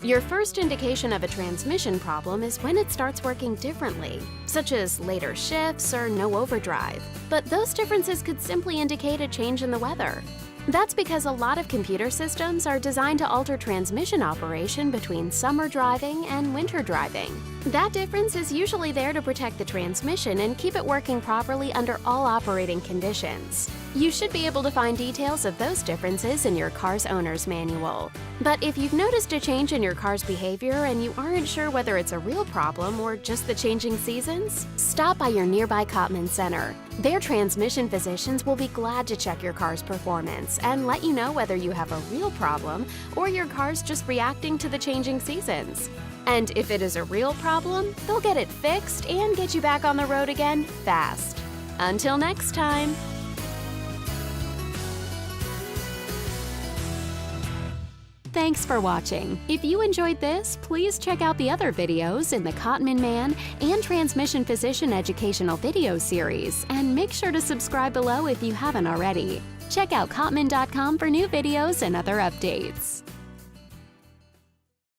Your first indication of a transmission problem is when it starts working differently, such as later shifts or no overdrive. But those differences could simply indicate a change in the weather. That's because a lot of computer systems are designed to alter transmission operation between summer driving and winter driving. That difference is usually there to protect the transmission and keep it working properly under all operating conditions. You should be able to find details of those differences in your car's owner's manual. But if you've noticed a change in your car's behavior and you aren't sure whether it's a real problem or just the changing seasons, stop by your nearby Cottman Center. Their transmission physicians will be glad to check your car's performance and let you know whether you have a real problem or your car's just reacting to the changing seasons. And if it is a real problem, they'll get it fixed and get you back on the road again fast. Until next time. Thanks for watching. If you enjoyed this, please check out the other videos in the Cottman Man and Transmission Physician Educational Video Series, and make sure to subscribe below if you haven't already. Check out Cottman.com for new videos and other updates.